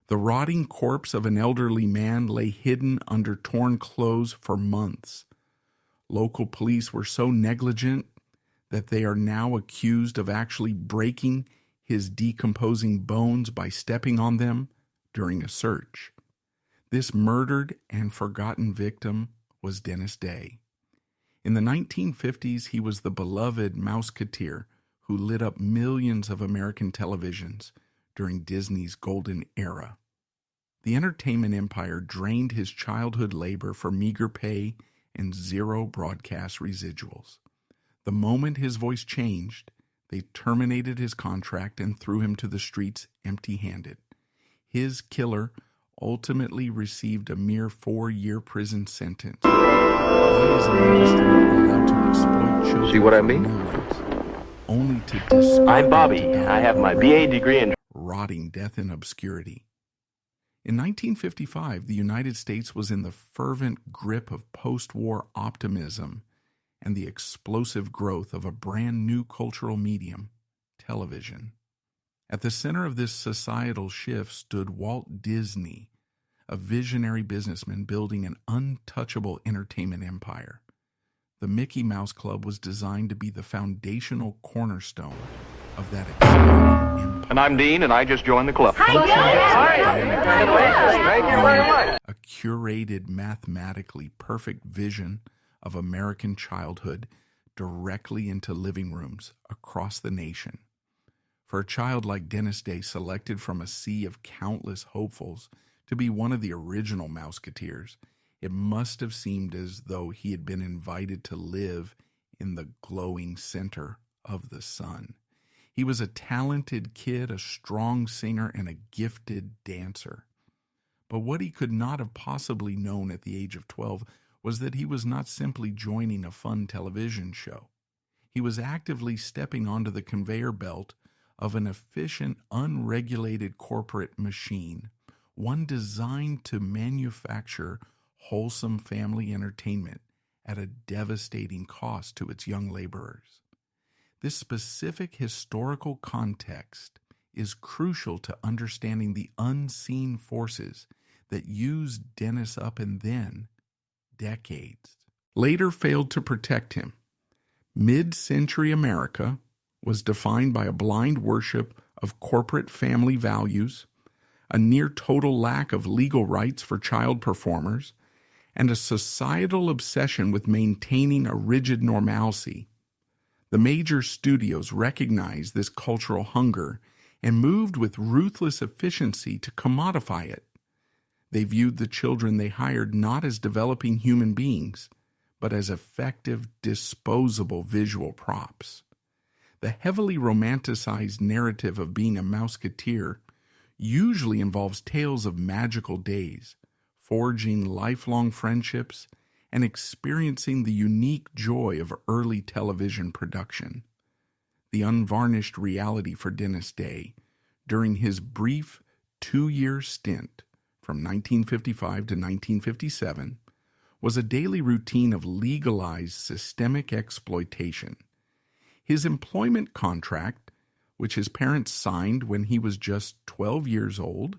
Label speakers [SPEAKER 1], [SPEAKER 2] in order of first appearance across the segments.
[SPEAKER 1] The rotting corpse of an elderly man lay hidden under torn clothes for months. Local police were so negligent that they are now accused of actually breaking his decomposing bones by stepping on them during a search. This murdered and forgotten victim was Dennis Day. In the 1950s, he was the beloved Mouseketeer who lit up millions of American televisions during Disney's golden era. The entertainment empire drained his childhood labor for meager pay and zero broadcast residuals. The moment his voice changed, they terminated his contract and threw him to the streets empty-handed. His killer ultimately received a mere 4-year prison sentence. Why is an industry allowed to exploit children?
[SPEAKER 2] See what I mean?
[SPEAKER 1] Only to discard
[SPEAKER 2] I'm Bobby.
[SPEAKER 1] them to die
[SPEAKER 2] I have my
[SPEAKER 1] of
[SPEAKER 2] BA degree in
[SPEAKER 1] rotting death in obscurity. In 1955, the United States was in the fervent grip of post-war optimism and the explosive growth of a brand new cultural medium, television. At the center of this societal shift stood Walt Disney, a visionary businessman building an untouchable entertainment empire. The Mickey Mouse Club was designed to be the foundational cornerstone of that expanding empire.
[SPEAKER 2] And I'm Dean, and I just joined the club.
[SPEAKER 3] Thank you very much.
[SPEAKER 1] A curated, mathematically perfect vision of American childhood directly into living rooms across the nation. For a child like Dennis Day, selected from a sea of countless hopefuls to be one of the original Mouseketeers, it must have seemed as though he had been invited to live in the glowing center of the sun. He was a talented kid, a strong singer, and a gifted dancer. But what he could not have possibly known at the age of 12 was that he was not simply joining a fun television show. He was actively stepping onto the conveyor belt of an efficient, unregulated corporate machine, one designed to manufacture wholesome family entertainment at a devastating cost to its young laborers. This specific historical context is crucial to understanding the unseen forces that used Dennis up and then decades later failed to protect him. Mid-century America was defined by a blind worship of corporate family values, a near-total lack of legal rights for child performers, and a societal obsession with maintaining a rigid normalcy. The major studios recognized this cultural hunger and moved with ruthless efficiency to commodify it. They viewed the children they hired not as developing human beings, but as effective, disposable visual props. The heavily romanticized narrative of being a Mouseketeer usually involves tales of magical days, forging lifelong friendships, and experiencing the unique joy of early television production. The unvarnished reality for Dennis Day, during his brief 2-year stint from 1955 to 1957, was a daily routine of legalized systemic exploitation. His employment contract, which his parents signed when he was just 12 years old,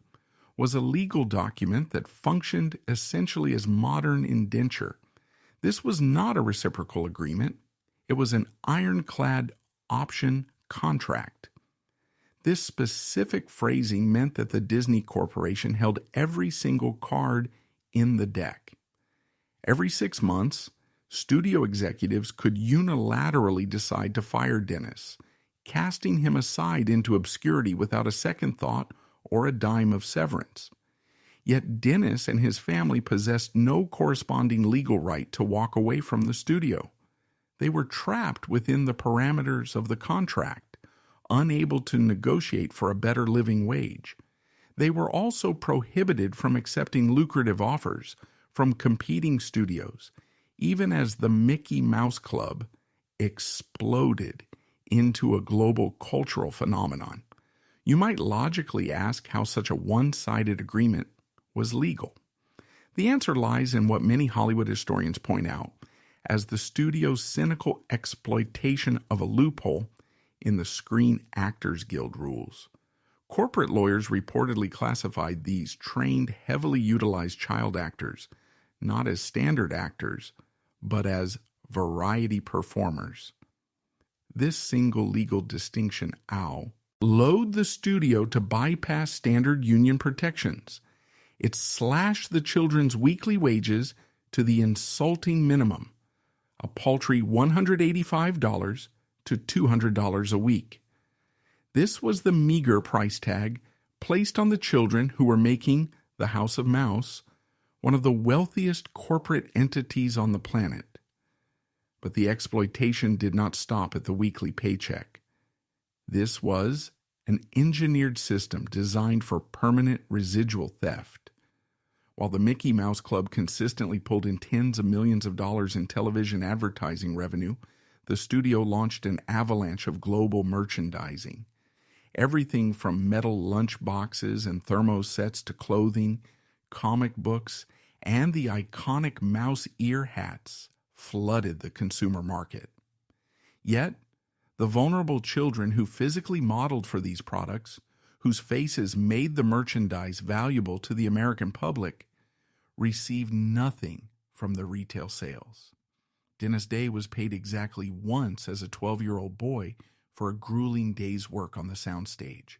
[SPEAKER 1] was a legal document that functioned essentially as modern indenture. This was not a reciprocal agreement. It was an ironclad option contract. This specific phrasing meant that the Disney Corporation held every single card in the deck. Every 6 months, studio executives could unilaterally decide to fire Dennis, casting him aside into obscurity without a second thought or a dime of severance. Yet Dennis and his family possessed no corresponding legal right to walk away from the studio. They were trapped within the parameters of the contract, unable to negotiate for a better living wage. They were also prohibited from accepting lucrative offers from competing studios, even as the Mickey Mouse Club exploded into a global cultural phenomenon. You might logically ask how such a one-sided agreement was legal. The answer lies in what many Hollywood historians point out as the studio's cynical exploitation of a loophole in the Screen Actors Guild rules. Corporate lawyers reportedly classified these trained, heavily utilized child actors not as standard actors, but as variety performers. This single legal distinction, allowed the studio to bypass standard union protections. It slashed the children's weekly wages to the insulting minimum, a paltry $185 to $200 a week. This was the meager price tag placed on the children who were making the House of Mouse one of the wealthiest corporate entities on the planet. But the exploitation did not stop at the weekly paycheck. This was an engineered system designed for permanent residual theft. While the Mickey Mouse Club consistently pulled in tens of millions of dollars in television advertising revenue, the studio launched an avalanche of global merchandising. Everything from metal lunch boxes and thermo sets to clothing, comic books, and the iconic mouse ear hats flooded the consumer market. Yet, the vulnerable children who physically modeled for these products, whose faces made the merchandise valuable to the American public, received nothing from the retail sales. Dennis Day was paid exactly once as a 12-year-old boy for a grueling day's work on the soundstage.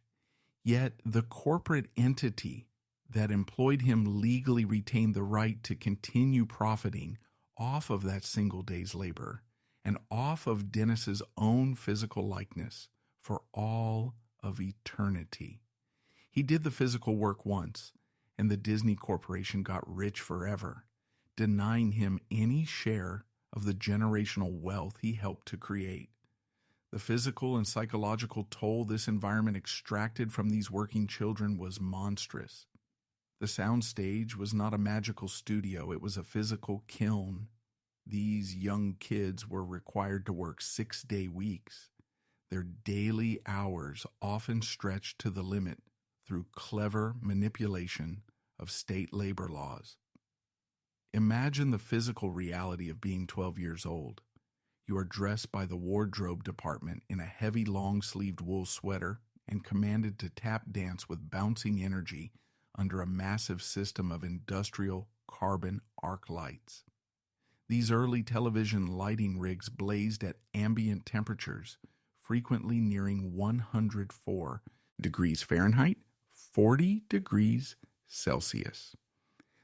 [SPEAKER 1] Yet the corporate entity that employed him legally retained the right to continue profiting off of that single day's labor and off of Dennis's own physical likeness for all of eternity. He did the physical work once, and the Disney Corporation got rich forever, denying him any share of the generational wealth he helped to create. The physical and psychological toll this environment extracted from these working children was monstrous. The soundstage was not a magical studio, it was a physical kiln. These young kids were required to work 6-day weeks. Their daily hours often stretched to the limit through clever manipulation of state labor laws. Imagine the physical reality of being 12 years old. You are dressed by the wardrobe department in a heavy long-sleeved wool sweater and commanded to tap dance with bouncing energy under a massive system of industrial carbon arc lights. These early television lighting rigs blazed at ambient temperatures, frequently nearing 104 degrees Fahrenheit, 40 degrees Celsius.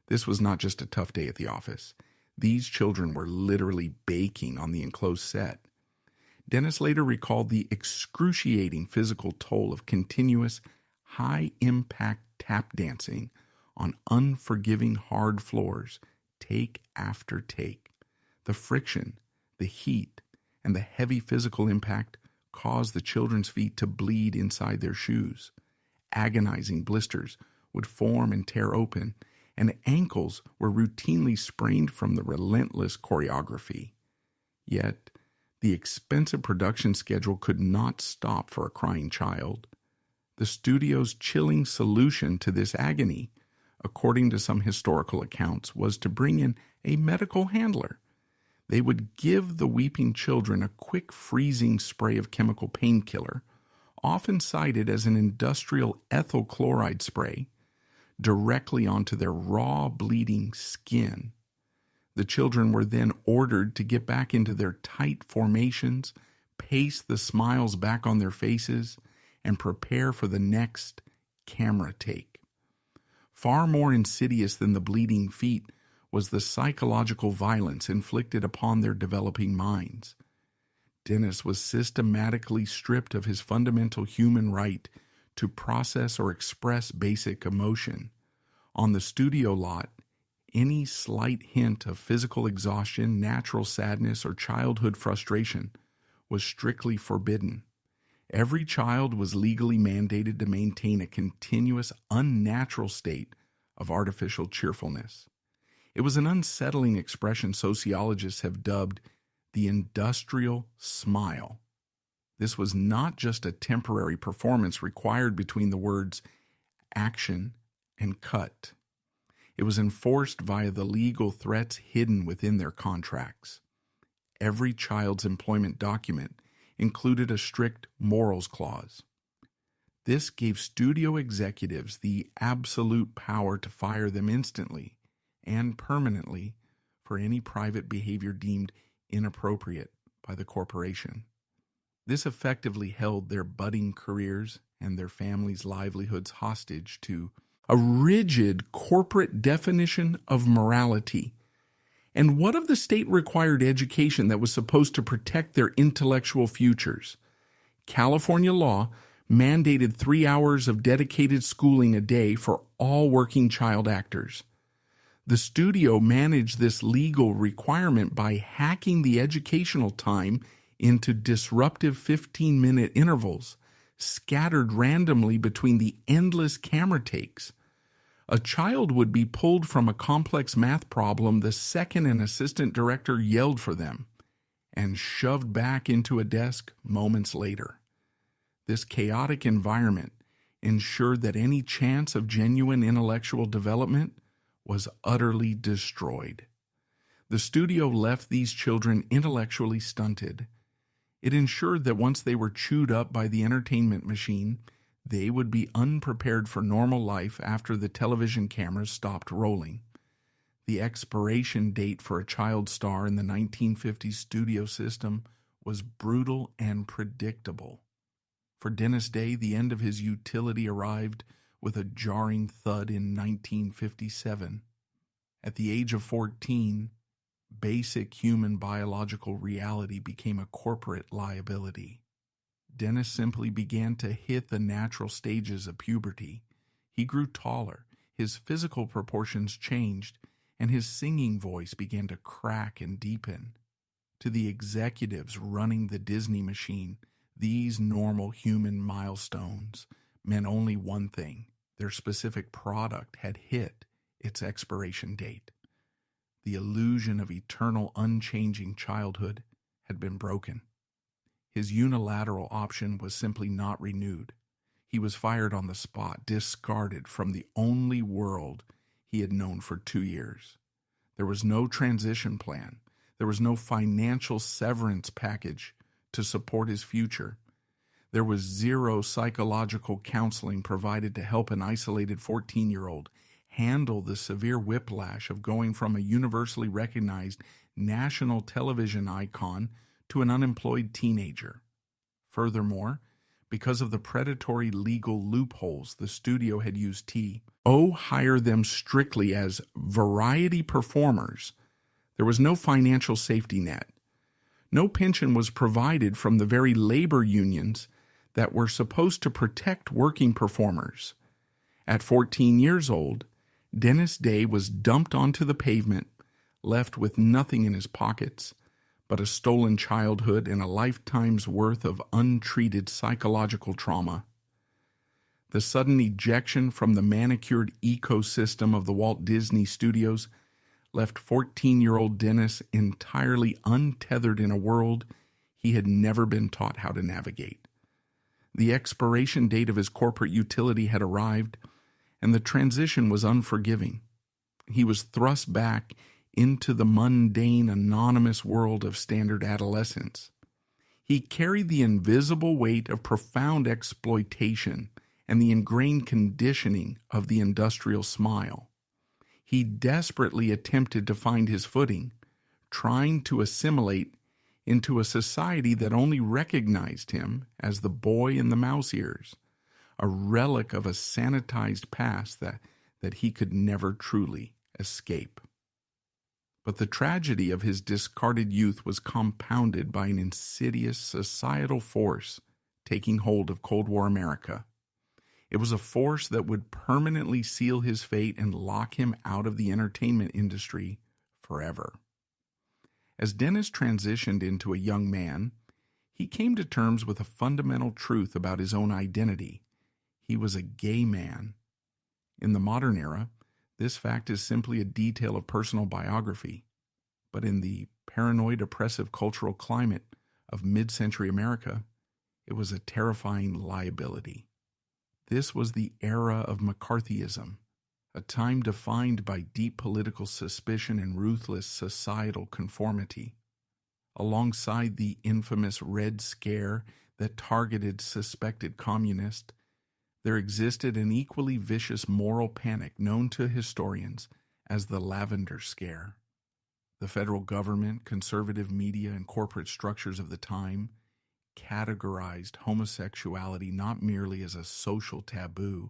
[SPEAKER 1] This was not just a tough day at the office. These children were literally baking on the enclosed set. Dennis later recalled the excruciating physical toll of continuous, high-impact tap dancing on unforgiving hard floors, take after take. The friction, the heat, and the heavy physical impact caused the children's feet to bleed inside their shoes. Agonizing blisters would form and tear open, and ankles were routinely sprained from the relentless choreography. Yet, the expensive production schedule could not stop for a crying child. The studio's chilling solution to this agony, according to some historical accounts, was to bring in a medical handler. They would give the weeping children a quick freezing spray of chemical painkiller, often cited as an industrial ethyl chloride spray, directly onto their raw, bleeding skin. The children were then ordered to get back into their tight formations, paste the smiles back on their faces, and prepare for the next camera take. Far more insidious than the bleeding feet was the psychological violence inflicted upon their developing minds. Dennis was systematically stripped of his fundamental human right to process or express basic emotion. On the studio lot, any slight hint of physical exhaustion, natural sadness, or childhood frustration was strictly forbidden. Every child was legally mandated to maintain a continuous, unnatural state of artificial cheerfulness. It was an unsettling expression sociologists have dubbed the industrial smile. This was not just a temporary performance required between the words action and cut. It was enforced via the legal threats hidden within their contracts. Every child's employment document included a strict morals clause. This gave studio executives the absolute power to fire them instantly and permanently for any private behavior deemed inappropriate by the corporation. This effectively held their budding careers and their families' livelihoods hostage to a rigid corporate definition of morality. And what of the state-required education that was supposed to protect their intellectual futures? California law mandated 3 hours of dedicated schooling a day for all working child actors. The studio managed this legal requirement by hacking the educational time into disruptive 15-minute intervals, scattered randomly between the endless camera takes. A child would be pulled from a complex math problem the second an assistant director yelled for them, and shoved back into a desk moments later. This chaotic environment ensured that any chance of genuine intellectual development was utterly destroyed. The studio left these children intellectually stunted. It ensured that once they were chewed up by the entertainment machine, they would be unprepared for normal life after the television cameras stopped rolling. The expiration date for a child star in the 1950s studio system was brutal and predictable. For Dennis Day, the end of his utility arrived with a jarring thud in 1957. At the age of 14, basic human biological reality became a corporate liability. Dennis simply began to hit the natural stages of puberty. He grew taller, his physical proportions changed, and his singing voice began to crack and deepen. To the executives running the Disney machine, these normal human milestones meant only one thing: their specific product had hit its expiration date. The illusion of eternal, unchanging childhood had been broken. His unilateral option was simply not renewed. He was fired on the spot, discarded from the only world he had known for 2 years. There was no transition plan. There was no financial severance package to support his future. There was zero psychological counseling provided to help an isolated 14-year-old handle the severe whiplash of going from a universally recognized national television icon to an unemployed teenager. Furthermore, because of the predatory legal loopholes the studio had used to hire them strictly as variety performers, there was no financial safety net. No pension was provided from the very labor unions that were supposed to protect working performers. At 14 years old, Dennis Day was dumped onto the pavement, left with nothing in his pockets but a stolen childhood and a lifetime's worth of untreated psychological trauma. The sudden ejection from the manicured ecosystem of the Walt Disney Studios left 14-year-old Dennis entirely untethered in a world he had never been taught how to navigate. The expiration date of his corporate utility had arrived, and the transition was unforgiving. He was thrust back into the mundane, anonymous world of standard adolescence. He carried the invisible weight of profound exploitation and the ingrained conditioning of the industrial smile. He desperately attempted to find his footing, trying to assimilate into a society that only recognized him as the boy in the mouse ears, a relic of a sanitized past that he could never truly escape. But the tragedy of his discarded youth was compounded by an insidious societal force taking hold of Cold War America. It was a force that would permanently seal his fate and lock him out of the entertainment industry forever. As Dennis transitioned into a young man, he came to terms with a fundamental truth about his own identity. He was a gay man. In the modern era, this fact is simply a detail of personal biography, but in the paranoid, oppressive cultural climate of mid-century America, it was a terrifying liability. This was the era of McCarthyism, a time defined by deep political suspicion and ruthless societal conformity. Alongside the infamous Red Scare that targeted suspected communists, There existed an equally vicious moral panic known to historians as the Lavender Scare. The federal government, conservative media, and corporate structures of the time categorized homosexuality not merely as a social taboo,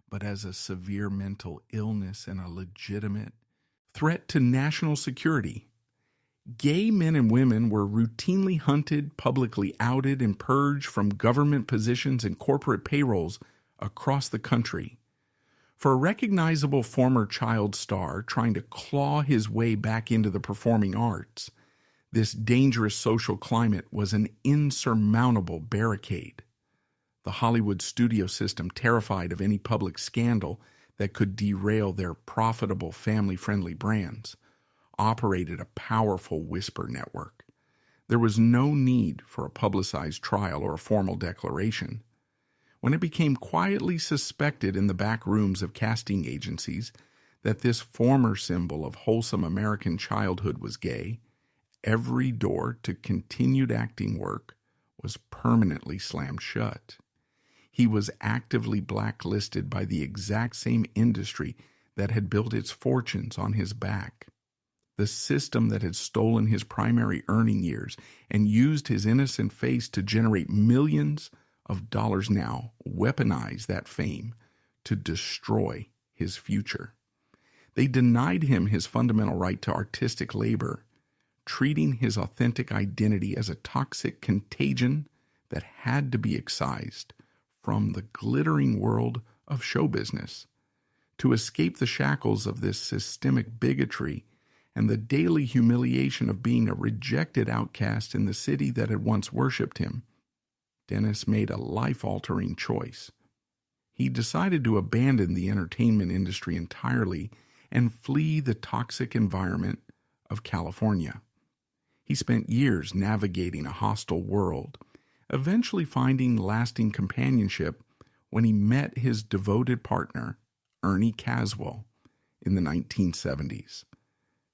[SPEAKER 1] but as a severe mental illness and a legitimate threat to national security. Gay men and women were routinely hunted, publicly outed, and purged from government positions and corporate payrolls across the country. For a recognizable former child star trying to claw his way back into the performing arts, this dangerous social climate was an insurmountable barricade. The Hollywood studio system, terrified of any public scandal that could derail their profitable family-friendly brands, operated a powerful whisper network. There was no need for a publicized trial or a formal declaration. When it became quietly suspected in the back rooms of casting agencies that this former symbol of wholesome American childhood was gay, every door to continued acting work was permanently slammed shut. He was actively blacklisted by the exact same industry that had built its fortunes on his back. The system that had stolen his primary earning years and used his innocent face to generate millions of dollars now weaponized that fame to destroy his future. They denied him his fundamental right to artistic labor, treating his authentic identity as a toxic contagion that had to be excised from the glittering world of show business. To escape the shackles of this systemic bigotry and the daily humiliation of being a rejected outcast in the city that had once worshipped him, Dennis made a life-altering choice. He decided to abandon the entertainment industry entirely and flee the toxic environment of California. He spent years navigating a hostile world, eventually finding lasting companionship when he met his devoted partner, Ernie Caswell, in the 1970s.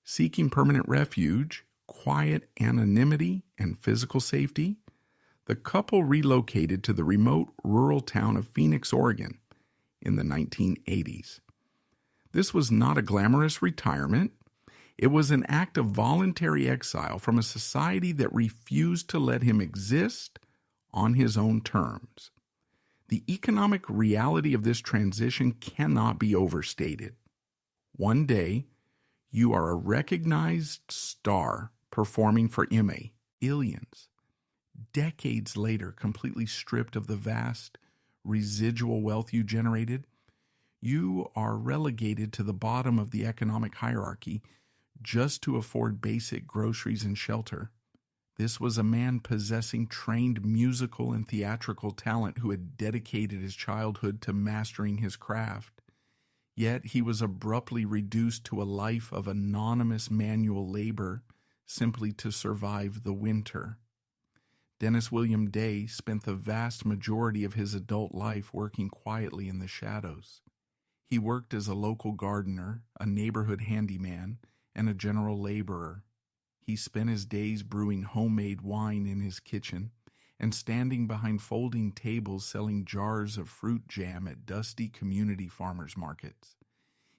[SPEAKER 1] Seeking permanent refuge, quiet anonymity, and physical safety, the couple relocated to the remote rural town of Phoenix, Oregon, in the 1980s. This was not a glamorous retirement. It was an act of voluntary exile from a society that refused to let him exist on his own terms. The economic reality of this transition cannot be overstated. One day, you are a recognized star performing for MA, Illions. Decades later, completely stripped of the vast residual wealth you generated, you are relegated to the bottom of the economic hierarchy just to afford basic groceries and shelter. This was a man possessing trained musical and theatrical talent who had dedicated his childhood to mastering his craft. Yet he was abruptly reduced to a life of anonymous manual labor simply to survive the winter. Dennis William Day spent the vast majority of his adult life working quietly in the shadows. He worked as a local gardener, a neighborhood handyman, and a general laborer. He spent his days brewing homemade wine in his kitchen and standing behind folding tables selling jars of fruit jam at dusty community farmers markets.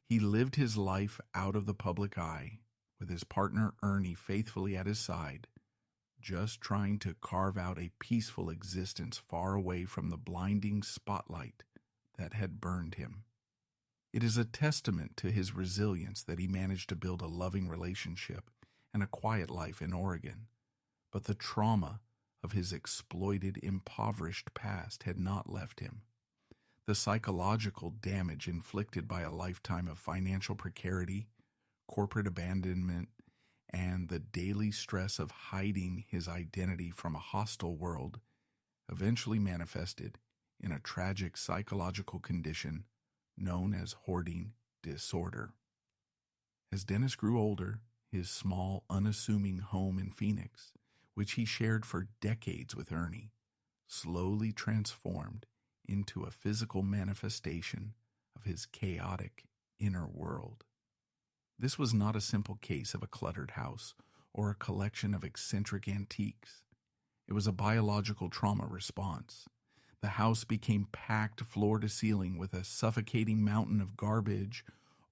[SPEAKER 1] He lived his life out of the public eye, with his partner Ernie faithfully at his side, just trying to carve out a peaceful existence far away from the blinding spotlight that had burned him. It is a testament to his resilience that he managed to build a loving relationship and a quiet life in Oregon, but the trauma of his exploited, impoverished past had not left him. The psychological damage inflicted by a lifetime of financial precarity, corporate abandonment, and the daily stress of hiding his identity from a hostile world eventually manifested in a tragic psychological condition known as hoarding disorder. As Dennis grew older, his small, unassuming home in Phoenix, which he shared for decades with Ernie, slowly transformed into a physical manifestation of his chaotic inner world. This was not a simple case of a cluttered house or a collection of eccentric antiques. It was a biological trauma response. The house became packed floor to ceiling with a suffocating mountain of garbage,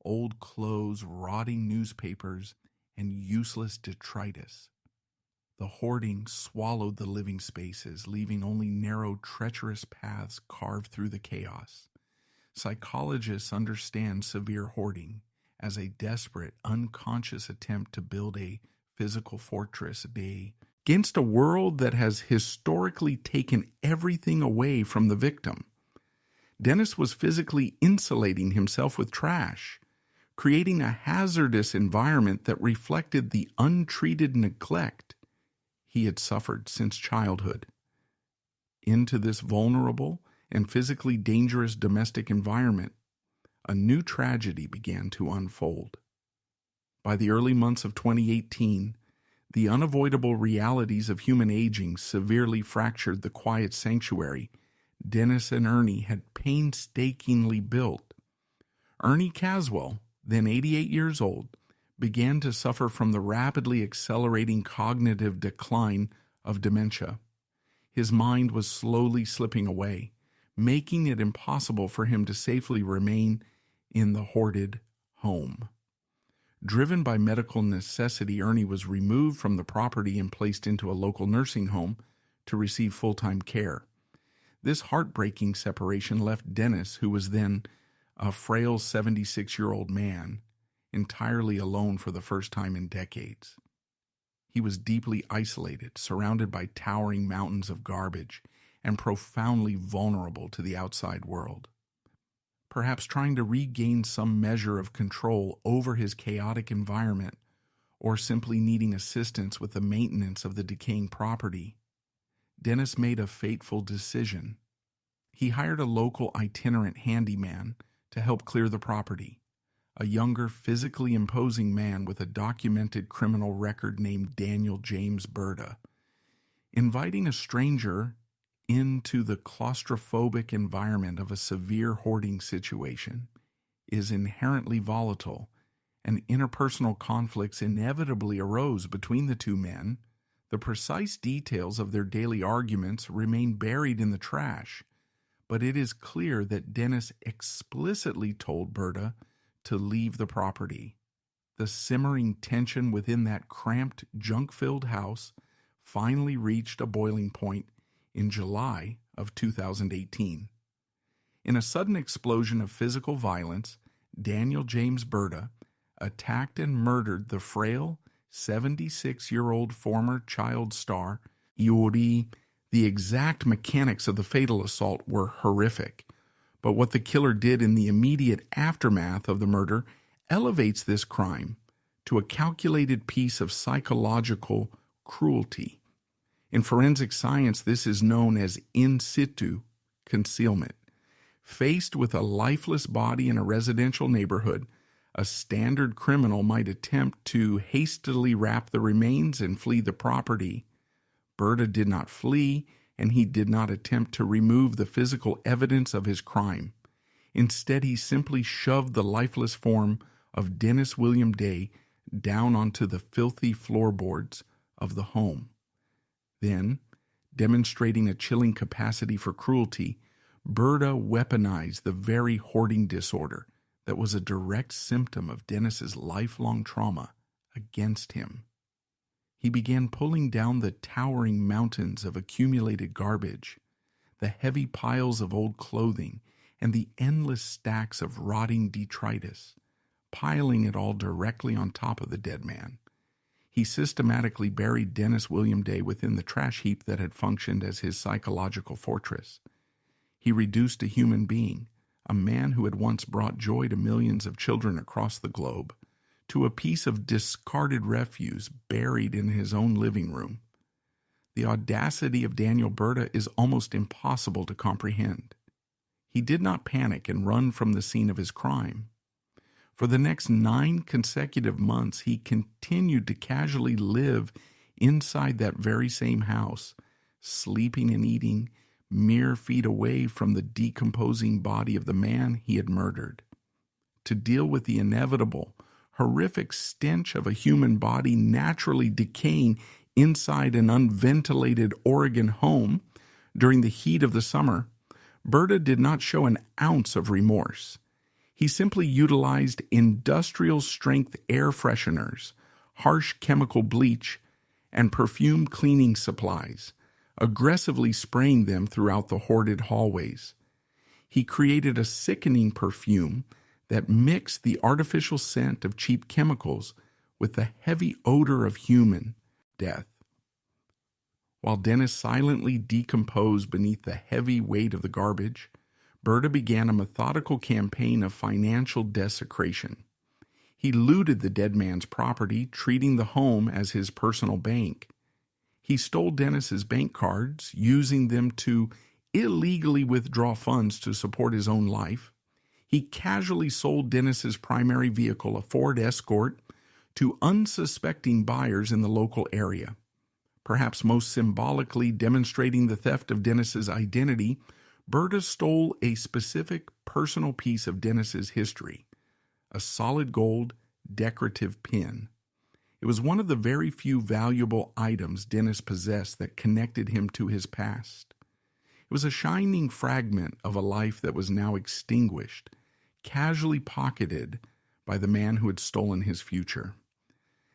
[SPEAKER 1] old clothes, rotting newspapers, and useless detritus. The hoarding swallowed the living spaces, leaving only narrow, treacherous paths carved through the chaos. Psychologists understand severe hoarding as a desperate, unconscious attempt to build a physical fortress against a world that has historically taken everything away from the victim. Dennis was physically insulating himself with trash, creating a hazardous environment that reflected the untreated neglect he had suffered since childhood. Into this vulnerable and physically dangerous domestic environment, a new tragedy began to unfold. By the early months of 2018, the unavoidable realities of human aging severely fractured the quiet sanctuary Dennis and Ernie had painstakingly built. Ernie Caswell, then 88 years old, began to suffer from the rapidly accelerating cognitive decline of dementia. His mind was slowly slipping away, making it impossible for him to safely remain in the hoarded home. Driven by medical necessity, Ernie was removed from the property and placed into a local nursing home to receive full-time care. This heartbreaking separation left Dennis, who was then a frail 76-year-old man, entirely alone for the first time in decades. He was deeply isolated, surrounded by towering mountains of garbage, and profoundly vulnerable to the outside world. Perhaps trying to regain some measure of control over his chaotic environment, or simply needing assistance with the maintenance of the decaying property, Dennis made a fateful decision. He hired a local itinerant handyman to help clear the property, a younger, physically imposing man with a documented criminal record named Daniel James Berta. Inviting a stranger into the claustrophobic environment of a severe hoarding situation is inherently volatile, and interpersonal conflicts inevitably arose between the two men. The precise details of their daily arguments remain buried in the trash, but it is clear that Dennis explicitly told Berta to leave the property. The simmering tension within that cramped, junk-filled house finally reached a boiling point in July of 2018. In a sudden explosion of physical violence, Daniel James Berta attacked and murdered the frail 76-year-old former child star, Iori. The exact mechanics of the fatal assault were horrific, but what the killer did in the immediate aftermath of the murder elevates this crime to a calculated piece of psychological cruelty. In forensic science, this is known as in situ concealment. Faced with a lifeless body in a residential neighborhood, a standard criminal might attempt to hastily wrap the remains and flee the property. Berta did not flee, and he did not attempt to remove the physical evidence of his crime. Instead, he simply shoved the lifeless form of Dennis William Day down onto the filthy floorboards of the home. Then, demonstrating a chilling capacity for cruelty, Berta weaponized the very hoarding disorder that was a direct symptom of Dennis's lifelong trauma against him. He began pulling down the towering mountains of accumulated garbage, the heavy piles of old clothing, and the endless stacks of rotting detritus, piling it all directly on top of the dead man. He systematically buried Dennis William Day within the trash heap that had functioned as his psychological fortress. He reduced a human being, a man who had once brought joy to millions of children across the globe, to a piece of discarded refuse buried in his own living room. The audacity of Daniel Berta is almost impossible to comprehend. He did not panic and run from the scene of his crime. For the next 9 consecutive months, he continued to casually live inside that very same house, sleeping and eating mere feet away from the decomposing body of the man he had murdered. To deal with the inevitable, horrific stench of a human body naturally decaying inside an unventilated Oregon home during the heat of the summer, Berta did not show an ounce of remorse. He simply utilized industrial-strength air fresheners, harsh chemical bleach, and perfume cleaning supplies, aggressively spraying them throughout the hoarded hallways. He created a sickening perfume that mixed the artificial scent of cheap chemicals with the heavy odor of human death. While Dennis silently decomposed beneath the heavy weight of the garbage, Berta began a methodical campaign of financial desecration. He looted the dead man's property, treating the home as his personal bank. He stole Dennis's bank cards, using them to illegally withdraw funds to support his own life. He casually sold Dennis's primary vehicle, a Ford Escort, to unsuspecting buyers in the local area. Perhaps most symbolically demonstrating the theft of Dennis's identity, Berta stole a specific personal piece of Dennis's history, a solid gold decorative pin. It was one of the very few valuable items Dennis possessed that connected him to his past. It was a shining fragment of a life that was now extinguished, casually pocketed by the man who had stolen his future.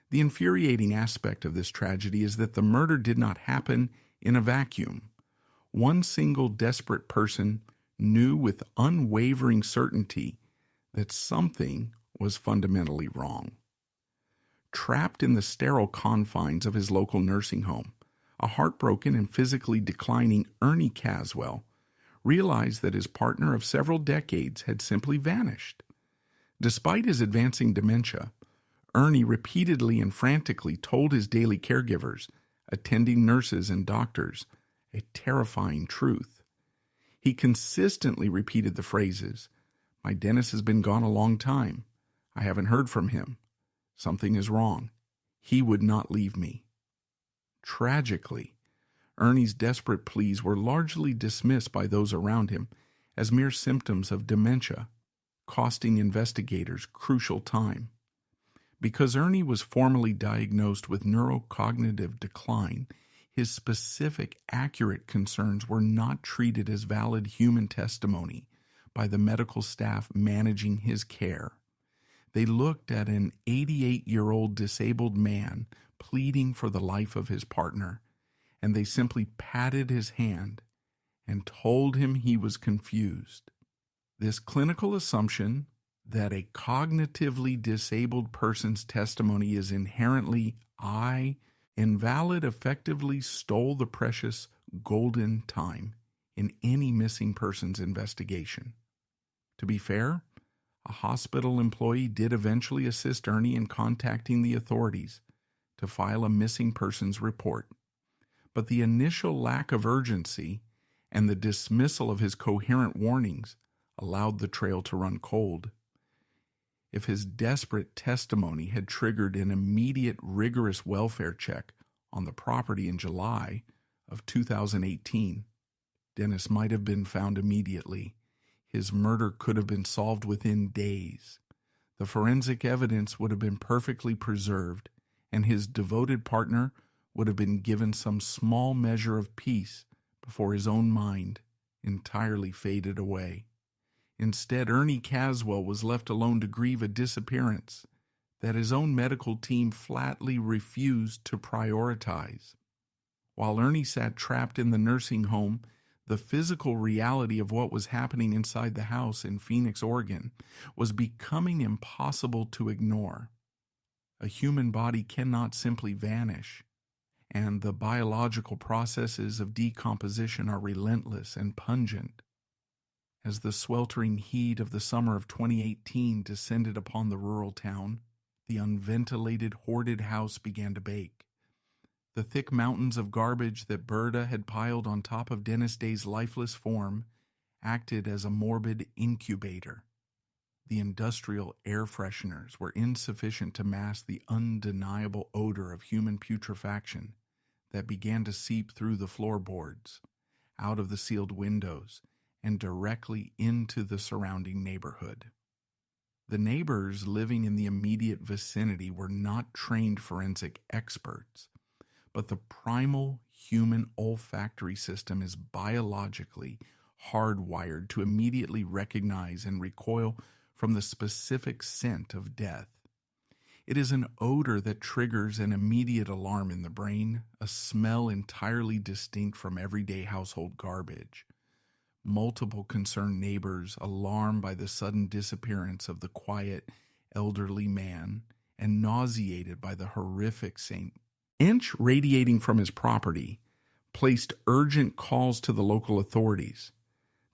[SPEAKER 1] The infuriating aspect of this tragedy is that the murder did not happen in a vacuum. One single desperate person knew with unwavering certainty that something was fundamentally wrong. Trapped in the sterile confines of his local nursing home, a heartbroken and physically declining Ernie Caswell realized that his partner of several decades had simply vanished. Despite his advancing dementia, Ernie repeatedly and frantically told his daily caregivers, attending nurses and doctors, a terrifying truth. He consistently repeated the phrases, "My Dennis has been gone a long time. I haven't heard from him. Something is wrong. He would not leave me." Tragically, Ernie's desperate pleas were largely dismissed by those around him as mere symptoms of dementia, costing investigators crucial time. Because Ernie was formally diagnosed with neurocognitive decline, his specific, accurate concerns were not treated as valid human testimony by the medical staff managing his care. They looked at an 88-year-old disabled man pleading for the life of his partner, and they simply patted his hand and told him he was confused. This clinical assumption that a cognitively disabled person's testimony is inherently invalid effectively stole the precious golden time in any missing persons investigation. To be fair, a hospital employee did eventually assist Ernie in contacting the authorities to file a missing persons report, but the initial lack of urgency and the dismissal of his coherent warnings allowed the trail to run cold. If his desperate testimony had triggered an immediate rigorous welfare check on the property in July of 2018, Dennis might have been found immediately. His murder could have been solved within days. The forensic evidence would have been perfectly preserved, and his devoted partner would have been given some small measure of peace before his own mind entirely faded away. Instead, Ernie Caswell was left alone to grieve a disappearance that his own medical team flatly refused to prioritize. While Ernie sat trapped in the nursing home, the physical reality of what was happening inside the house in Phoenix, Oregon, was becoming impossible to ignore. A human body cannot simply vanish, and the biological processes of decomposition are relentless and pungent. As the sweltering heat of the summer of 2018 descended upon the rural town, the unventilated, hoarded house began to bake. The thick mountains of garbage that Berta had piled on top of Dennis Day's lifeless form acted as a morbid incubator. The industrial air fresheners were insufficient to mask the undeniable odor of human putrefaction that began to seep through the floorboards, out of the sealed windows, and directly into the surrounding neighborhood. The neighbors living in the immediate vicinity were not trained forensic experts, but the primal human olfactory system is biologically hardwired to immediately recognize and recoil from the specific scent of death. It is an odor that triggers an immediate alarm in the brain, a smell entirely distinct from everyday household garbage. Multiple concerned neighbors, alarmed by the sudden disappearance of the quiet, elderly man, and nauseated by the horrific stench radiating from his property, placed urgent calls to the local authorities.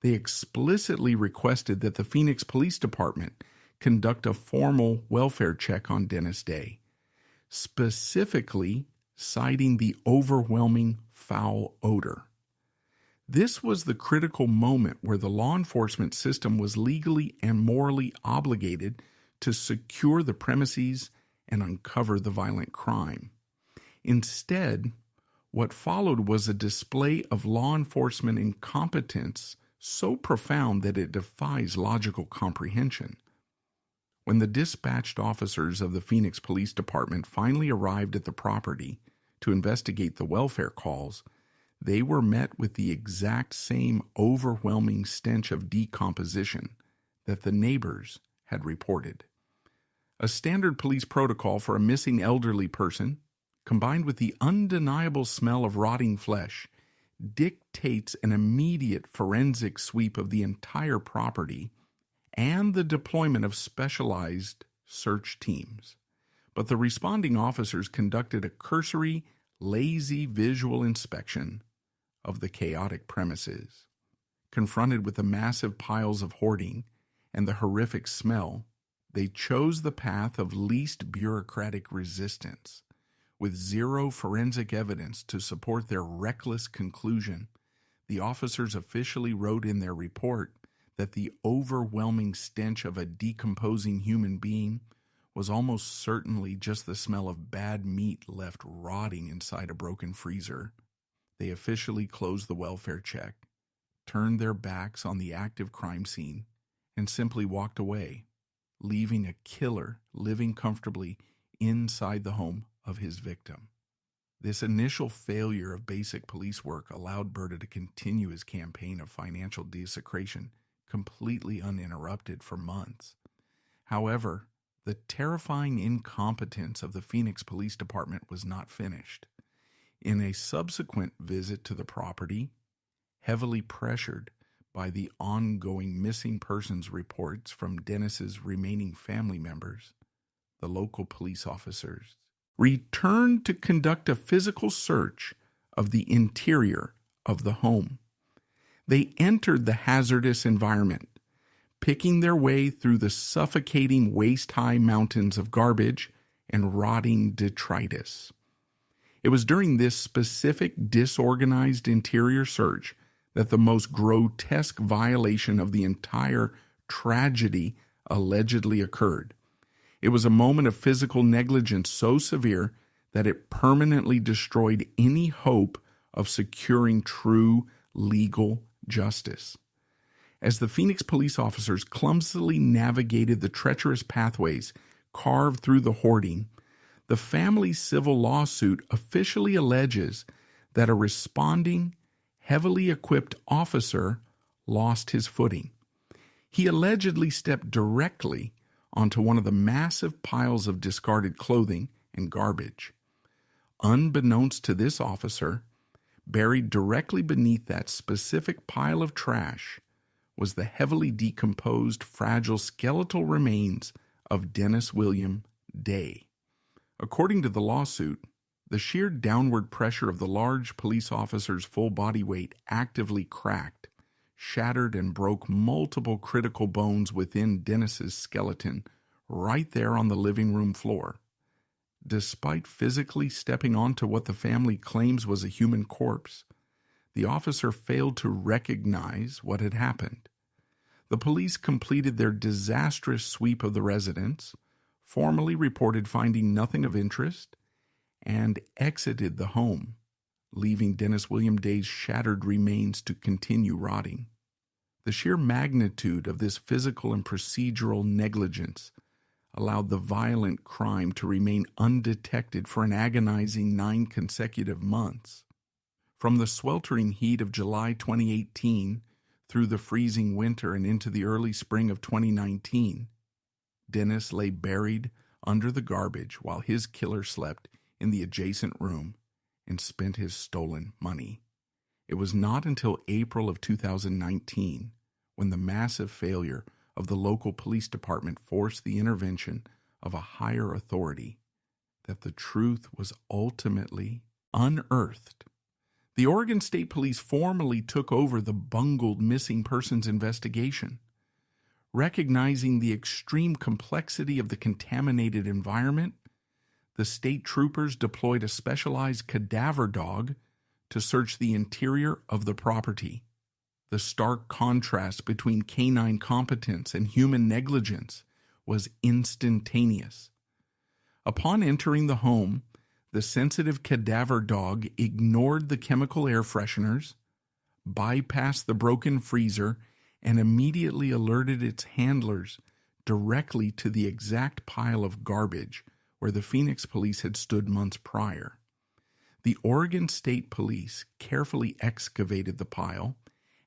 [SPEAKER 1] They explicitly requested that the Phoenix Police Department conduct a formal welfare check on Dennis Day, specifically citing the overwhelming foul odor. This was the critical moment where the law enforcement system was legally and morally obligated to secure the premises and uncover the violent crime. Instead, what followed was a display of law enforcement incompetence so profound that it defies logical comprehension. When the dispatched officers of the Phoenix Police Department finally arrived at the property to investigate the welfare calls, they were met with the exact same overwhelming stench of decomposition that the neighbors had reported. A standard police protocol for a missing elderly person, combined with the undeniable smell of rotting flesh, dictates an immediate forensic sweep of the entire property and the deployment of specialized search teams. But the responding officers conducted a cursory, lazy visual inspection of the chaotic premises. Confronted with the massive piles of hoarding and the horrific smell, they chose the path of least bureaucratic resistance. With zero forensic evidence to support their reckless conclusion, the officers officially wrote in their report that the overwhelming stench of a decomposing human being was almost certainly just the smell of bad meat left rotting inside a broken freezer. They officially closed the welfare check, turned their backs on the active crime scene, and simply walked away, leaving a killer living comfortably inside the home of his victim. This initial failure of basic police work allowed Berta to continue his campaign of financial desecration completely uninterrupted for months. However, the terrifying incompetence of the Phoenix Police Department was not finished. In a subsequent visit to the property, heavily pressured by the ongoing missing persons reports from Dennis's remaining family members, the local police officers returned to conduct a physical search of the interior of the home. They entered the hazardous environment, picking their way through the suffocating waist-high mountains of garbage and rotting detritus. It was during this specific disorganized interior search that the most grotesque violation of the entire tragedy allegedly occurred. It was a moment of physical negligence so severe that it permanently destroyed any hope of securing true legal justice. As the Phoenix police officers clumsily navigated the treacherous pathways carved through the hoarding, the family's civil lawsuit officially alleges that a responding, heavily equipped officer lost his footing. He allegedly stepped directly onto one of the massive piles of discarded clothing and garbage. Unbeknownst to this officer, buried directly beneath that specific pile of trash was the heavily decomposed, fragile skeletal remains of Dennis William Day. According to the lawsuit, the sheer downward pressure of the large police officer's full body weight actively cracked, shattered, and broke multiple critical bones within Dennis's skeleton right there on the living room floor. Despite physically stepping onto what the family claims was a human corpse, the officer failed to recognize what had happened. The police completed their disastrous sweep of the residence, formally reported finding nothing of interest, and exited the home, leaving Dennis William Day's shattered remains to continue rotting. The sheer magnitude of this physical and procedural negligence allowed the violent crime to remain undetected for an agonizing 9 consecutive months. From the sweltering heat of July 2018 Through the freezing winter and into the early spring of 2019, Dennis lay buried under the garbage while his killer slept in the adjacent room and spent his stolen money. It was not until April of 2019, when the massive failure of the local police department forced the intervention of a higher authority, that the truth was ultimately unearthed. The Oregon State Police formally took over the bungled missing persons investigation. Recognizing the extreme complexity of the contaminated environment, the state troopers deployed a specialized cadaver dog to search the interior of the property. The stark contrast between canine competence and human negligence was instantaneous. Upon entering the home, the sensitive cadaver dog ignored the chemical air fresheners, bypassed the broken freezer, and immediately alerted its handlers directly to the exact pile of garbage where the Phoenix police had stood months prior. The Oregon State Police carefully excavated the pile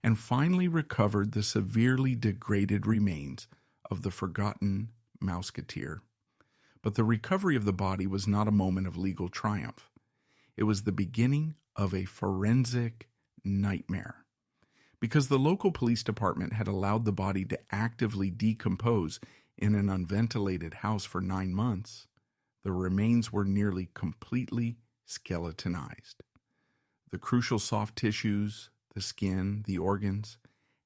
[SPEAKER 1] and finally recovered the severely degraded remains of the forgotten Mouseketeer. But the recovery of the body was not a moment of legal triumph. It was the beginning of a forensic nightmare. Because the local police department had allowed the body to actively decompose in an unventilated house for 9 months, the remains were nearly completely skeletonized. The crucial soft tissues, the skin, the organs,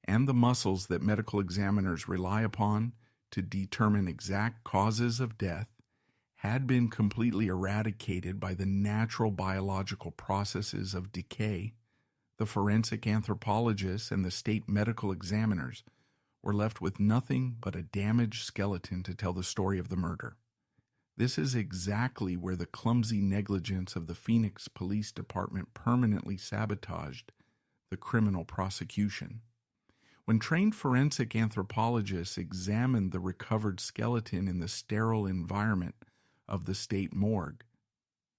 [SPEAKER 1] and the muscles that medical examiners rely upon to determine exact causes of death had been completely eradicated by the natural biological processes of decay. The forensic anthropologists and the state medical examiners were left with nothing but a damaged skeleton to tell the story of the murder. This is exactly where the clumsy negligence of the Phoenix Police Department permanently sabotaged the criminal prosecution. When trained forensic anthropologists examined the recovered skeleton in the sterile environment of the state morgue,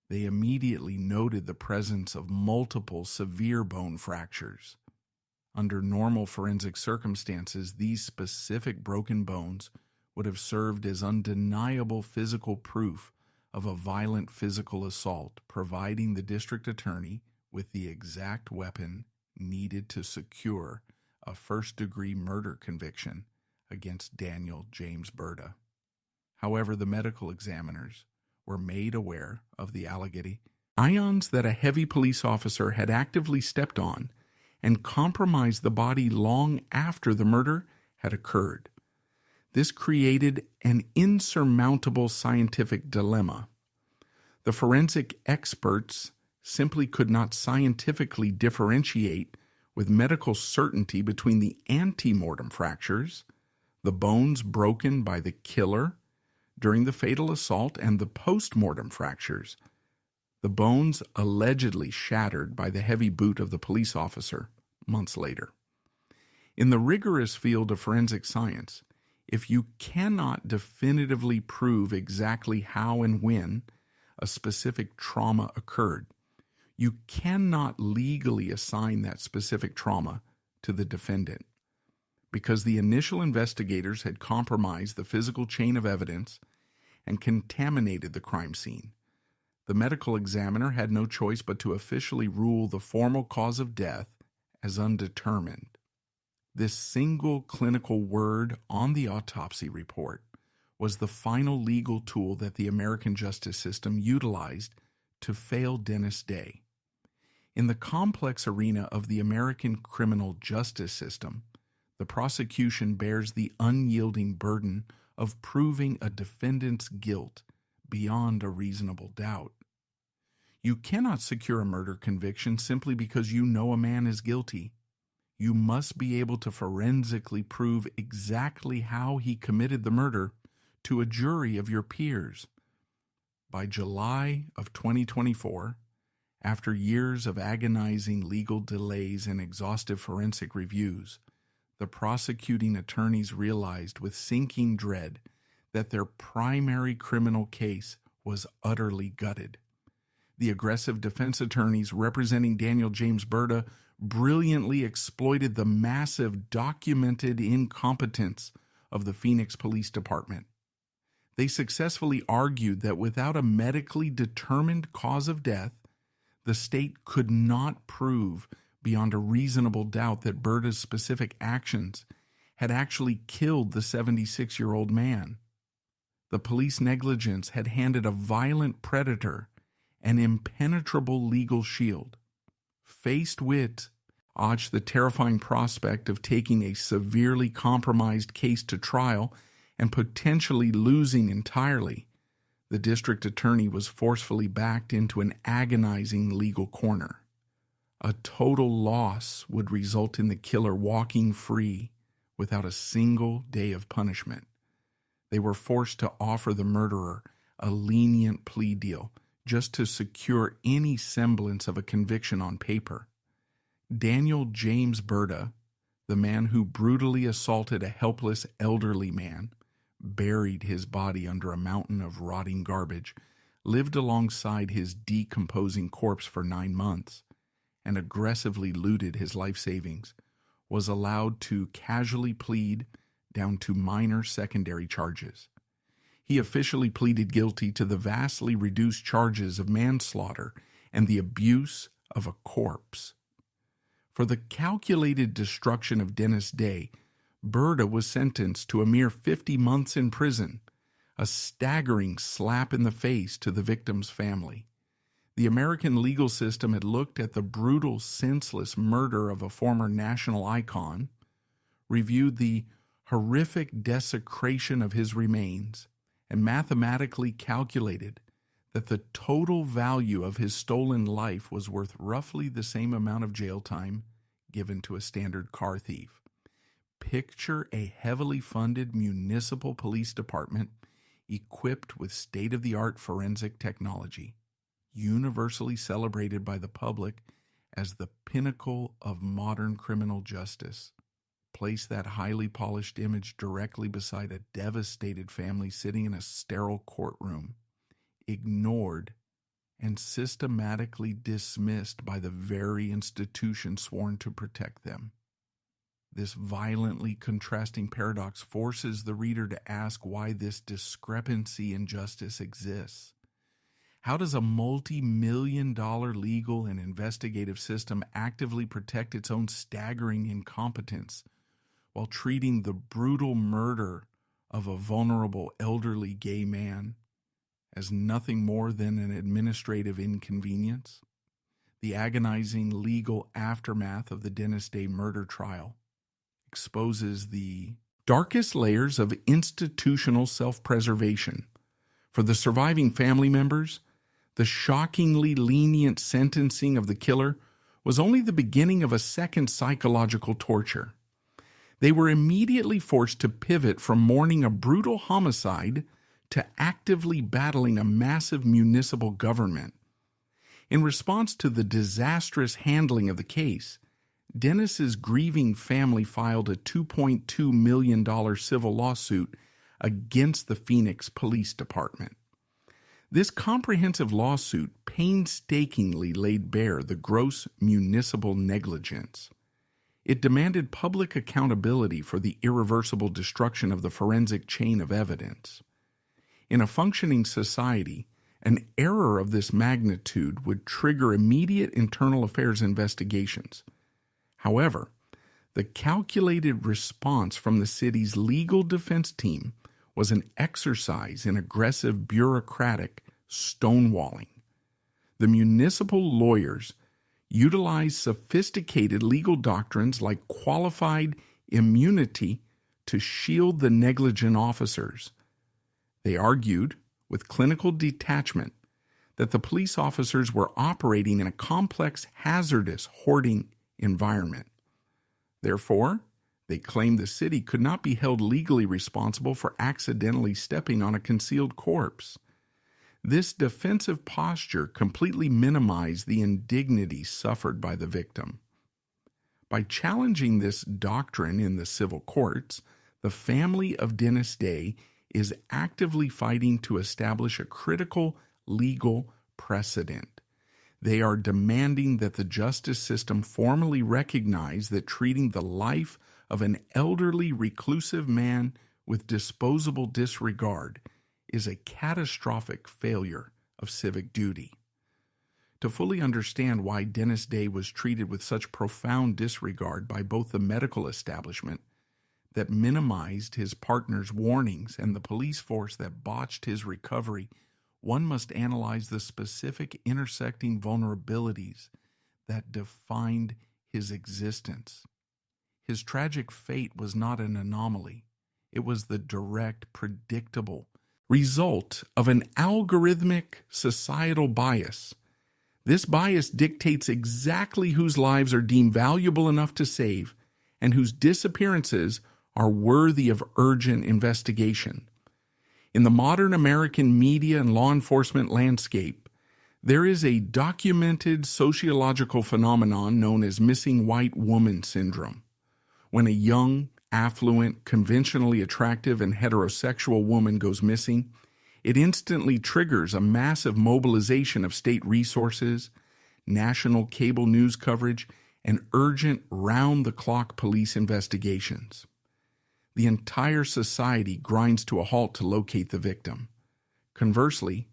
[SPEAKER 1] they immediately noted the presence of multiple severe bone fractures. Under normal forensic circumstances, these specific broken bones would have served as undeniable physical proof of a violent physical assault, providing the district attorney with the exact weapon needed to secure a first-degree murder conviction against Daniel James Berta. However, the medical examiners were made aware of the alleged ions that a heavy police officer had actively stepped on and compromised the body long after the murder had occurred. This created an insurmountable scientific dilemma. The forensic experts simply could not scientifically differentiate with medical certainty between the ante-mortem fractures, the bones broken by the killer during the fatal assault, and the post-mortem fractures, the bones allegedly shattered by the heavy boot of the police officer months later. In the rigorous field of forensic science, if you cannot definitively prove exactly how and when a specific trauma occurred, you cannot legally assign that specific trauma to the defendant. Because the initial investigators had compromised the physical chain of evidence and contaminated the crime scene, the medical examiner had no choice but to officially rule the formal cause of death as undetermined. This single clinical word on the autopsy report was the final legal tool that the American justice system utilized to fail Dennis Day. In the complex arena of the American criminal justice system, the prosecution bears the unyielding burden of proving a defendant's guilt beyond a reasonable doubt. You cannot secure a murder conviction simply because you know a man is guilty. You must be able to forensically prove exactly how he committed the murder to a jury of your peers. By July of 2024, after years of agonizing legal delays and exhaustive forensic reviews, the prosecuting attorneys realized with sinking dread that their primary criminal case was utterly gutted. The aggressive defense attorneys representing Daniel James Berta brilliantly exploited the massive documented incompetence of the Phoenix Police Department. They successfully argued that without a medically determined cause of death, the state could not prove beyond a reasonable doubt that Berta's specific actions had actually killed the 76-year-old man. The police negligence had handed a violent predator an impenetrable legal shield. Faced with the terrifying prospect of taking a severely compromised case to trial and potentially losing entirely, the district attorney was forcefully backed into an agonizing legal corner. A total loss would result in the killer walking free without a single day of punishment. They were forced to offer the murderer a lenient plea deal just to secure any semblance of a conviction on paper. Daniel James Berta, the man who brutally assaulted a helpless elderly man, buried his body under a mountain of rotting garbage, lived alongside his decomposing corpse for 9 months, and aggressively looted his life savings, was allowed to casually plead down to minor secondary charges. He officially pleaded guilty to the vastly reduced charges of manslaughter and the abuse of a corpse. For the calculated destruction of Dennis Day, Berta was sentenced to a mere 50 months in prison, a staggering slap in the face to the victim's family. The American legal system had looked at the brutal, senseless murder of a former national icon, reviewed the horrific desecration of his remains, and mathematically calculated that the total value of his stolen life was worth roughly the same amount of jail time given to a standard car thief. Picture a heavily funded municipal police department equipped with state-of-the-art forensic technology, universally celebrated by the public as the pinnacle of modern criminal justice. Place that highly polished image directly beside a devastated family sitting in a sterile courtroom, ignored and systematically dismissed by the very institution sworn to protect them. This violently contrasting paradox forces the reader to ask why this discrepancy in justice exists. How does a multi-million-dollar legal and investigative system actively protect its own staggering incompetence while treating the brutal murder of a vulnerable elderly gay man as nothing more than an administrative inconvenience? The agonizing legal aftermath of the Dennis Day murder trial exposes the darkest layers of institutional self-preservation. For the surviving family members, the shockingly lenient sentencing of the killer was only the beginning of a second psychological torture. They were immediately forced to pivot from mourning a brutal homicide to actively battling a massive municipal government. In response to the disastrous handling of the case, Dennis's grieving family filed a $2.2 million civil lawsuit against the Phoenix Police Department. This comprehensive lawsuit painstakingly laid bare the gross municipal negligence. It demanded public accountability for the irreversible destruction of the forensic chain of evidence. In a functioning society, an error of this magnitude would trigger immediate internal affairs investigations. However, the calculated response from the city's legal defense team was an exercise in aggressive bureaucratic stonewalling. The municipal lawyers utilized sophisticated legal doctrines like qualified immunity to shield the negligent officers. They argued, with clinical detachment, that the police officers were operating in a complex, hazardous hoarding environment. Therefore, they claimed the city could not be held legally responsible for accidentally stepping on a concealed corpse. This defensive posture completely minimized the indignity suffered by the victim. By challenging this doctrine in the civil courts, the family of Dennis Day is actively fighting to establish a critical legal precedent. They are demanding that the justice system formally recognize that treating the life of an elderly, reclusive man with disposable disregard is a catastrophic failure of civic duty. To fully understand why Dennis Day was treated with such profound disregard by both the medical establishment that minimized his partner's warnings and the police force that botched his recovery, one must analyze the specific intersecting vulnerabilities that defined his existence. His tragic fate was not an anomaly. It was the direct, predictable result of an algorithmic societal bias. This bias dictates exactly whose lives are deemed valuable enough to save and whose disappearances are worthy of urgent investigation. In the modern American media and law enforcement landscape, there is a documented sociological phenomenon known as missing white woman syndrome. When a young, affluent, conventionally attractive, and heterosexual woman goes missing, it instantly triggers a massive mobilization of state resources, national cable news coverage, and urgent round-the-clock police investigations. The entire society grinds to a halt to locate the victim. Conversely,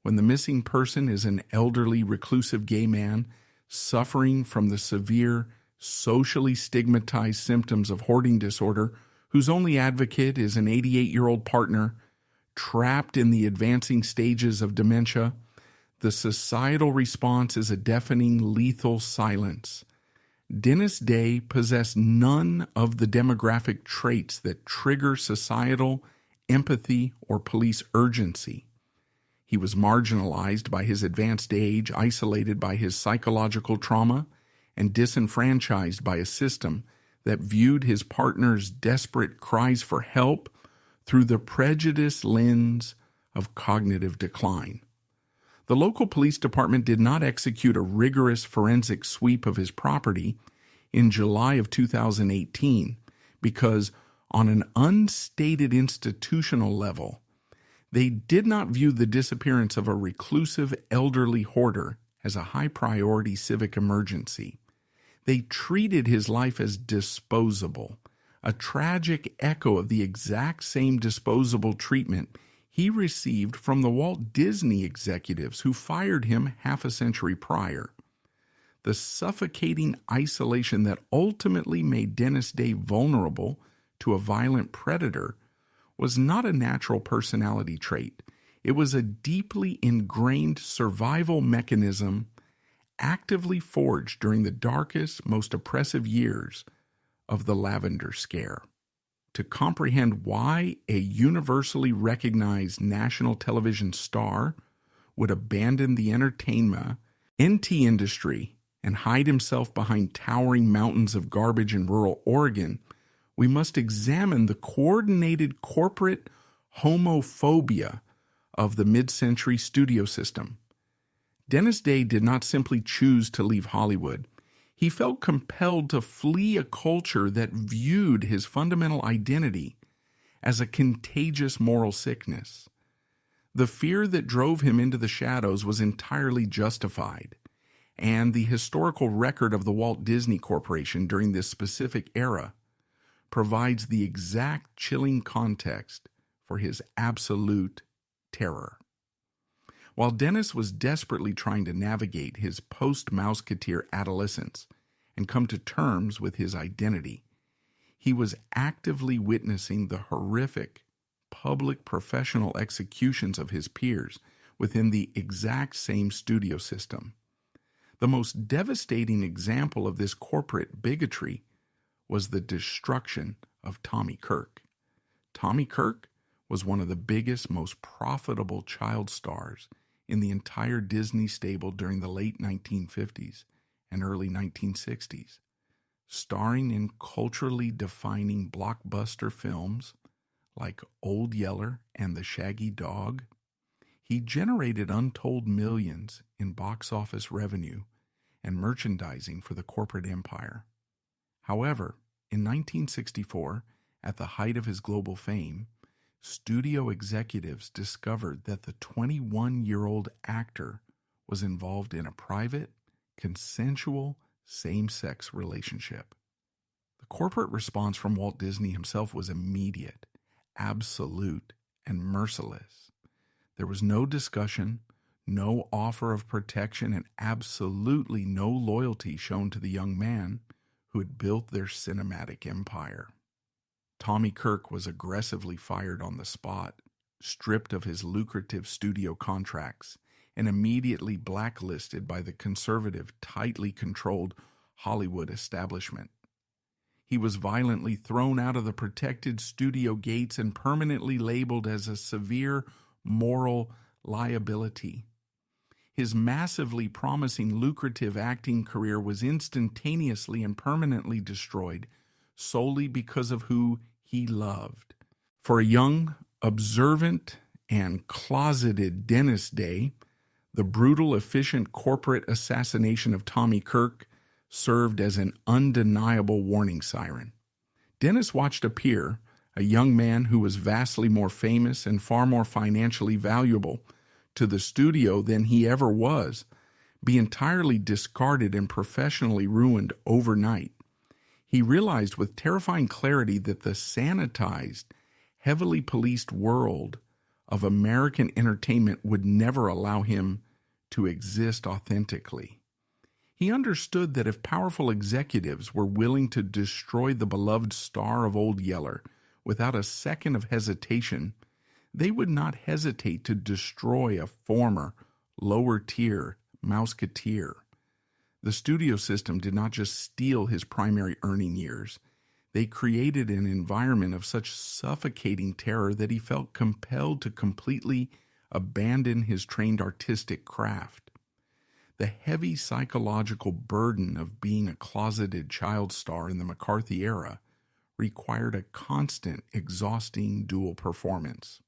[SPEAKER 1] when the missing person is an elderly, reclusive gay man suffering from the severe, socially stigmatized symptoms of hoarding disorder, whose only advocate is an 88-year-old partner trapped in the advancing stages of dementia, the societal response is a deafening, lethal silence. Dennis Day possessed none of the demographic traits that trigger societal empathy or police urgency. He was marginalized by his advanced age, isolated by his psychological trauma, and disenfranchised by a system that viewed his partner's desperate cries for help through the prejudiced lens of cognitive decline. The local police department did not execute a rigorous forensic sweep of his property in July of 2018 because, on an unstated institutional level, they did not view the disappearance of a reclusive elderly hoarder as a high-priority civic emergency. They treated his life as disposable, a tragic echo of the exact same disposable treatment he received from the Walt Disney executives who fired him half a century prior. The suffocating isolation that ultimately made Dennis Day vulnerable to a violent predator was not a natural personality trait. It was a deeply ingrained survival mechanism actively forged during the darkest, most oppressive years of the Lavender Scare. To comprehend why a universally recognized national television star would abandon the entertainment NT industry and hide himself behind towering mountains of garbage in rural Oregon, we must examine the coordinated corporate homophobia of the mid-century studio system. Dennis Day did not simply choose to leave Hollywood. He felt compelled to flee a culture that viewed his fundamental identity as a contagious moral sickness. The fear that drove him into the shadows was entirely justified, and the historical record of the Walt Disney Corporation during this specific era provides the exact chilling context for his absolute terror. While Dennis was desperately trying to navigate his post-Mouseketeer adolescence and come to terms with his identity, he was actively witnessing the horrific public professional executions of his peers within the exact same studio system. The most devastating example of this corporate bigotry was the destruction of Tommy Kirk. Tommy Kirk was one of the biggest, most profitable child stars in the entire Disney stable during the late 1950s and early 1960s. Starring in culturally defining blockbuster films like Old Yeller and the Shaggy Dog, he generated untold millions in box office revenue and merchandising for the corporate empire. However, in 1964, at the height of his global fame, studio executives discovered that the 21-year-old actor was involved in a private, consensual, same-sex relationship. The corporate response from Walt Disney himself was immediate, absolute, and merciless. There was no discussion, no offer of protection, and absolutely no loyalty shown to the young man who had built their cinematic empire. Tommy Kirk was aggressively fired on the spot, stripped of his lucrative studio contracts, and immediately blacklisted by the conservative, tightly controlled Hollywood establishment. He was violently thrown out of the protected studio gates and permanently labeled as a severe moral liability. His massively promising lucrative acting career was instantaneously and permanently destroyed solely because of who he loved. For a young, observant, and closeted Dennis Day, the brutal, efficient corporate assassination of Tommy Kirk served as an undeniable warning siren. Dennis watched a peer, a young man who was vastly more famous and far more financially valuable to the studio than he ever was, be entirely discarded and professionally ruined overnight. He realized with terrifying clarity that the sanitized, heavily policed world of American entertainment would never allow him to exist authentically. He understood that if powerful executives were willing to destroy the beloved star of Old Yeller without a second of hesitation, they would not hesitate to destroy a former, lower-tier Mouseketeer. The studio system did not just steal his primary earning years. They created an environment of such suffocating terror that he felt compelled to completely abandon his trained artistic craft. The heavy psychological burden of being a closeted child star in the McCarthy era required a constant, exhausting dual performance.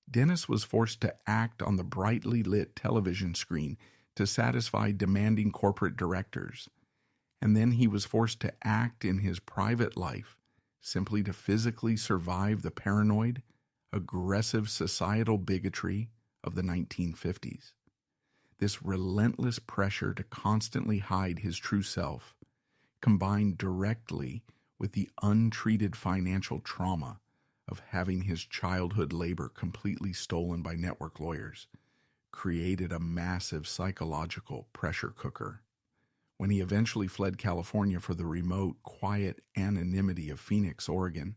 [SPEAKER 1] Dennis was forced to act on the brightly lit television screen to satisfy demanding corporate directors, and then he was forced to act in his private life simply to physically survive the paranoid, aggressive societal bigotry of the 1950s. This relentless pressure to constantly hide his true self, combined directly with the untreated financial trauma of having his childhood labor completely stolen by network lawyers, created a massive psychological pressure cooker. When he eventually fled California for the remote, quiet anonymity of Phoenix, Oregon,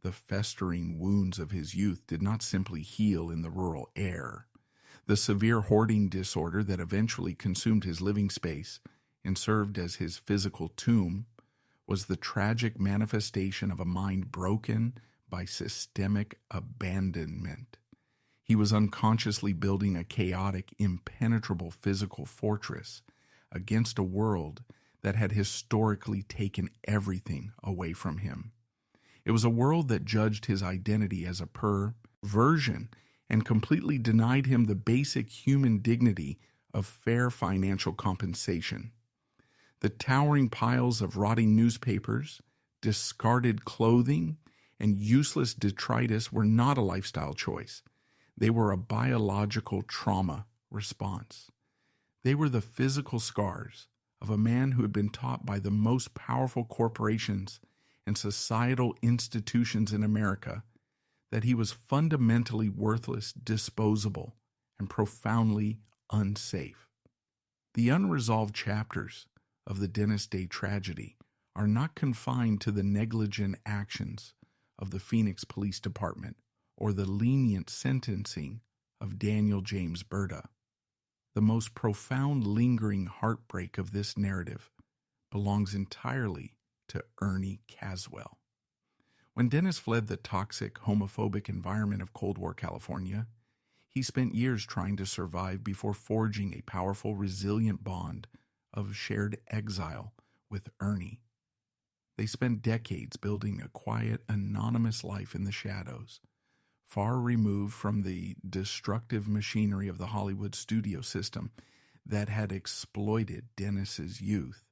[SPEAKER 1] the festering wounds of his youth did not simply heal in the rural air. The severe hoarding disorder that eventually consumed his living space and served as his physical tomb was the tragic manifestation of a mind broken by systemic abandonment. He was unconsciously building a chaotic, impenetrable physical fortress against a world that had historically taken everything away from him. It was a world that judged his identity as a perversion and completely denied him the basic human dignity of fair financial compensation. The towering piles of rotting newspapers, discarded clothing, and useless detritus were not a lifestyle choice. They were a biological trauma response. They were the physical scars of a man who had been taught by the most powerful corporations and societal institutions in America that he was fundamentally worthless, disposable, and profoundly unsafe. The unresolved chapters of the Dennis Day tragedy are not confined to the negligent actions of the Phoenix Police Department or the lenient sentencing of Daniel James Berta. The most profound, lingering heartbreak of this narrative belongs entirely to Ernie Caswell. When Dennis fled the toxic, homophobic environment of Cold War California, he spent years trying to survive before forging a powerful, resilient bond of shared exile with Ernie. They spent decades building a quiet, anonymous life in the shadows, far removed from the destructive machinery of the Hollywood studio system that had exploited Dennis's youth.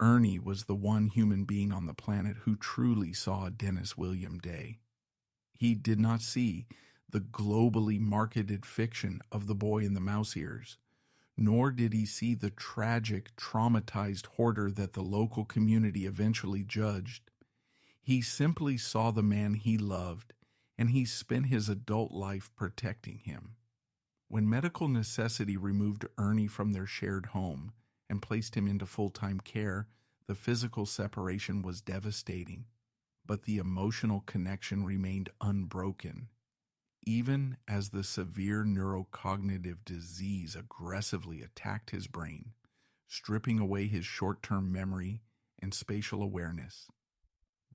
[SPEAKER 1] Ernie was the one human being on the planet who truly saw Dennis William Day. He did not see the globally marketed fiction of the boy in the mouse ears, nor did he see the tragic, traumatized hoarder that the local community eventually judged. He simply saw the man he loved, and he spent his adult life protecting him. When medical necessity removed Ernie from their shared home and placed him into full-time care, the physical separation was devastating, but the emotional connection remained unbroken. Even as the severe neurocognitive disease aggressively attacked his brain, stripping away his short-term memory and spatial awareness,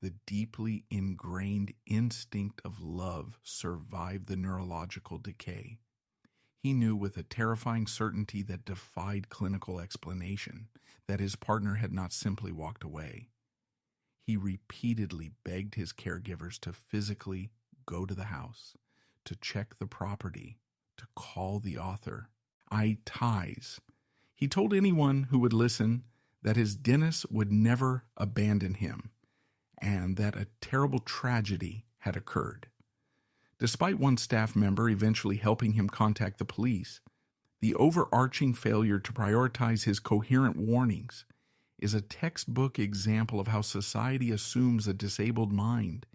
[SPEAKER 1] the deeply ingrained instinct of love survived the neurological decay. He knew with a terrifying certainty that defied clinical explanation that his partner had not simply walked away. He repeatedly begged his caregivers to physically go to the house, to check the property, to call the author. Ties. He told anyone who would listen that his dentist would never abandon him and that a terrible tragedy had occurred. Despite one staff member eventually helping him contact the police, the overarching failure to prioritize his coherent warnings is a textbook example of how society assumes a disabled mind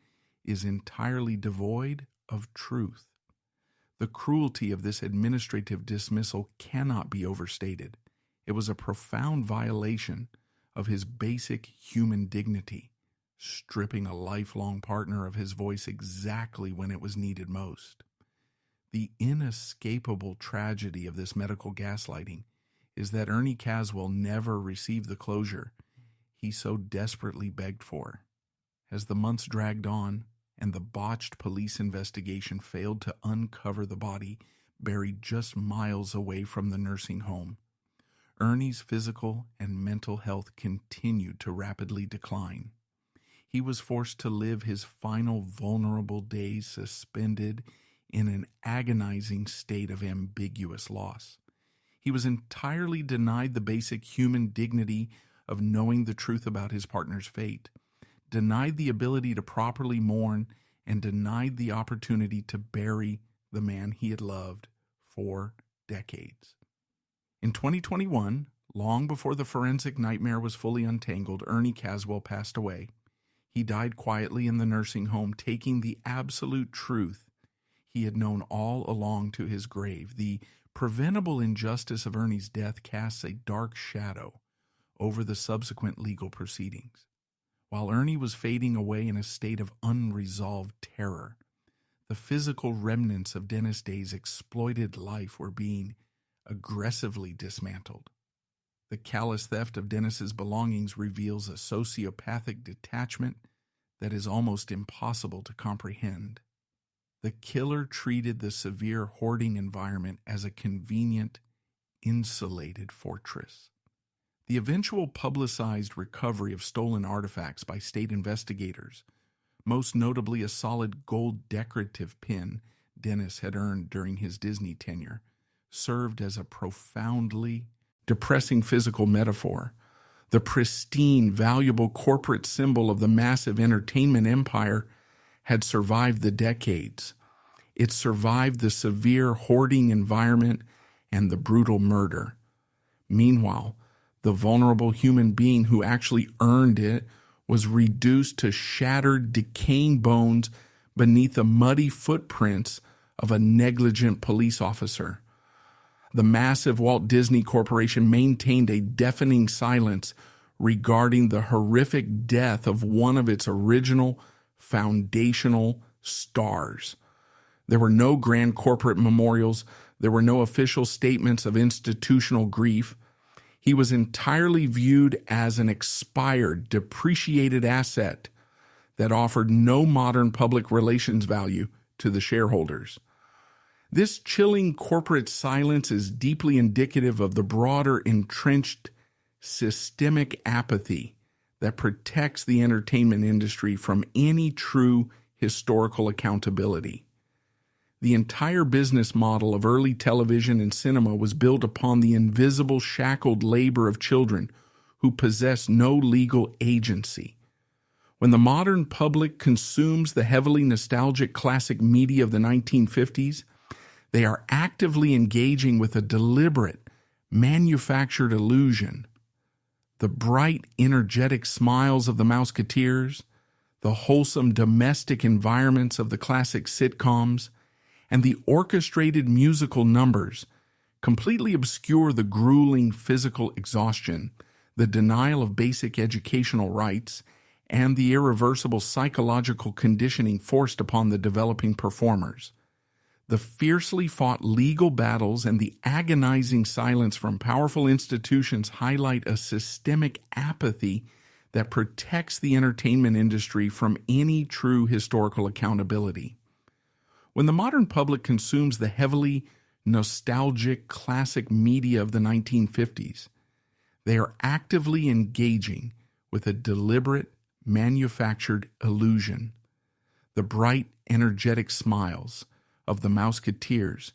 [SPEAKER 1] is entirely devoid of truth. The cruelty of this administrative dismissal cannot be overstated. It was a profound violation of his basic human dignity, stripping a lifelong partner of his voice exactly when it was needed most. The inescapable tragedy of this medical gaslighting is that Ernie Caswell never received the closure he so desperately begged for. As the months dragged on, and the botched police investigation failed to uncover the body buried just miles away from the nursing home, Ernie's physical and mental health continued to rapidly decline. He was forced to live his final vulnerable days suspended in an agonizing state of ambiguous loss. He was entirely denied the basic human dignity of knowing the truth about his partner's fate, denied the ability to properly mourn, and denied the opportunity to bury the man he had loved for decades. In 2021, long before the forensic nightmare was fully untangled, Ernie Caswell passed away. He died quietly in the nursing home, taking the absolute truth he had known all along to his grave. The preventable injustice of Ernie's death casts a dark shadow over the subsequent legal proceedings. While Ernie was fading away in a state of unresolved terror, the physical remnants of Dennis Day's exploited life were being aggressively dismantled. The callous theft of Dennis's belongings reveals a sociopathic detachment that is almost impossible to comprehend. The killer treated the severe hoarding environment as a convenient, insulated fortress. The eventual publicized recovery of stolen artifacts by state investigators, most notably a solid gold decorative pin Dennis had earned during his Disney tenure, served as a profoundly depressing physical metaphor. The pristine, valuable corporate symbol of the massive entertainment empire had survived the decades. It survived the severe hoarding environment and the brutal murder. Meanwhile, the vulnerable human being who actually earned it was reduced to shattered, decaying bones beneath the muddy footprints of a negligent police officer. The massive Walt Disney Corporation maintained a deafening silence regarding the horrific death of one of its original foundational stars. There were no grand corporate memorials. There were no official statements of institutional grief. He was entirely viewed as an expired, depreciated asset that offered no modern public relations value to the shareholders. This chilling corporate silence is deeply indicative of the broader entrenched systemic apathy that protects the entertainment industry from any true historical accountability. The entire business model of early television and cinema was built upon the invisible, shackled labor of children who possess no legal agency. When the modern public consumes the heavily nostalgic classic media of the 1950s, they are actively engaging with a deliberate, manufactured illusion, the bright, energetic smiles of the Mouseketeers, the wholesome domestic environments of the classic sitcoms, and the orchestrated musical numbers completely obscure the grueling physical exhaustion, the denial of basic educational rights, and the irreversible psychological conditioning forced upon the developing performers. The fiercely fought legal battles and the agonizing silence from powerful institutions highlight a systemic apathy that protects the entertainment industry from any true historical accountability. When the modern public consumes the heavily nostalgic classic media of the 1950s, they are actively engaging with a deliberate, manufactured illusion. The bright, energetic smiles of the Mouseketeers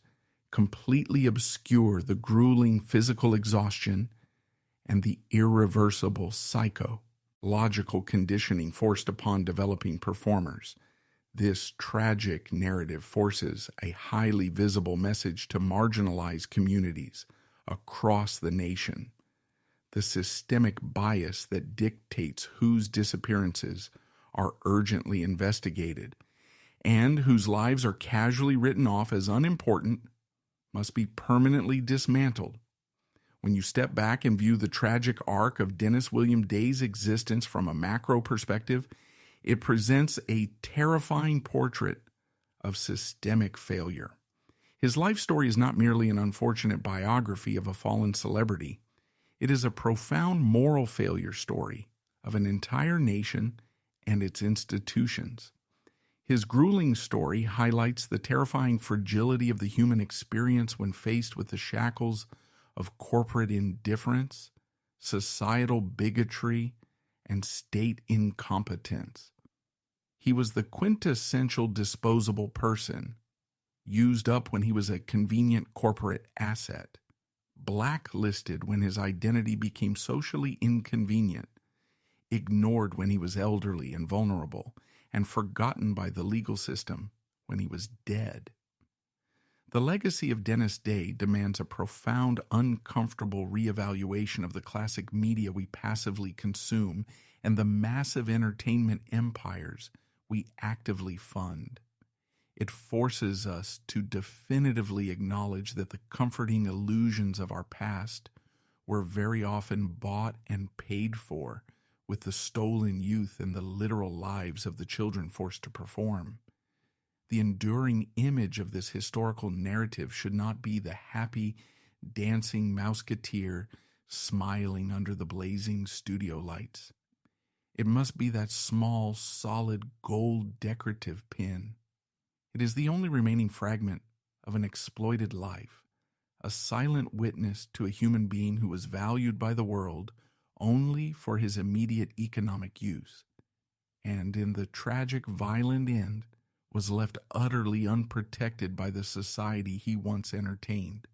[SPEAKER 1] completely obscure the grueling physical exhaustion and the irreversible psychological conditioning forced upon developing performers. This tragic narrative forces a highly visible message to marginalized communities across the nation. The systemic bias that dictates whose disappearances are urgently investigated and whose lives are casually written off as unimportant must be permanently dismantled. When you step back and view the tragic arc of Dennis William Day's existence from a macro perspective, it presents a terrifying portrait of systemic failure. His life story is not merely an unfortunate biography of a fallen celebrity. It is a profound moral failure story of an entire nation and its institutions. His grueling story highlights the terrifying fragility of the human experience when faced with the shackles of corporate indifference, societal bigotry, and state incompetence. He was the quintessential disposable person, used up when he was a convenient corporate asset, blacklisted when his identity became socially inconvenient, ignored when he was elderly and vulnerable, and forgotten by the legal system when he was dead. The legacy of Dennis Day demands a profound, uncomfortable reevaluation of the classic media we passively consume and the massive entertainment empires we actively fund. It forces us to definitively acknowledge that the comforting illusions of our past were very often bought and paid for with the stolen youth and the literal lives of the children forced to perform. The enduring image of this historical narrative should not be the happy, dancing Mouseketeer smiling under the blazing studio lights. It must be that small, solid, gold decorative pin. It is the only remaining fragment of an exploited life, a silent witness to a human being who was valued by the world only for his immediate economic use, and in the tragic, violent end, was left utterly unprotected by the society he once entertained.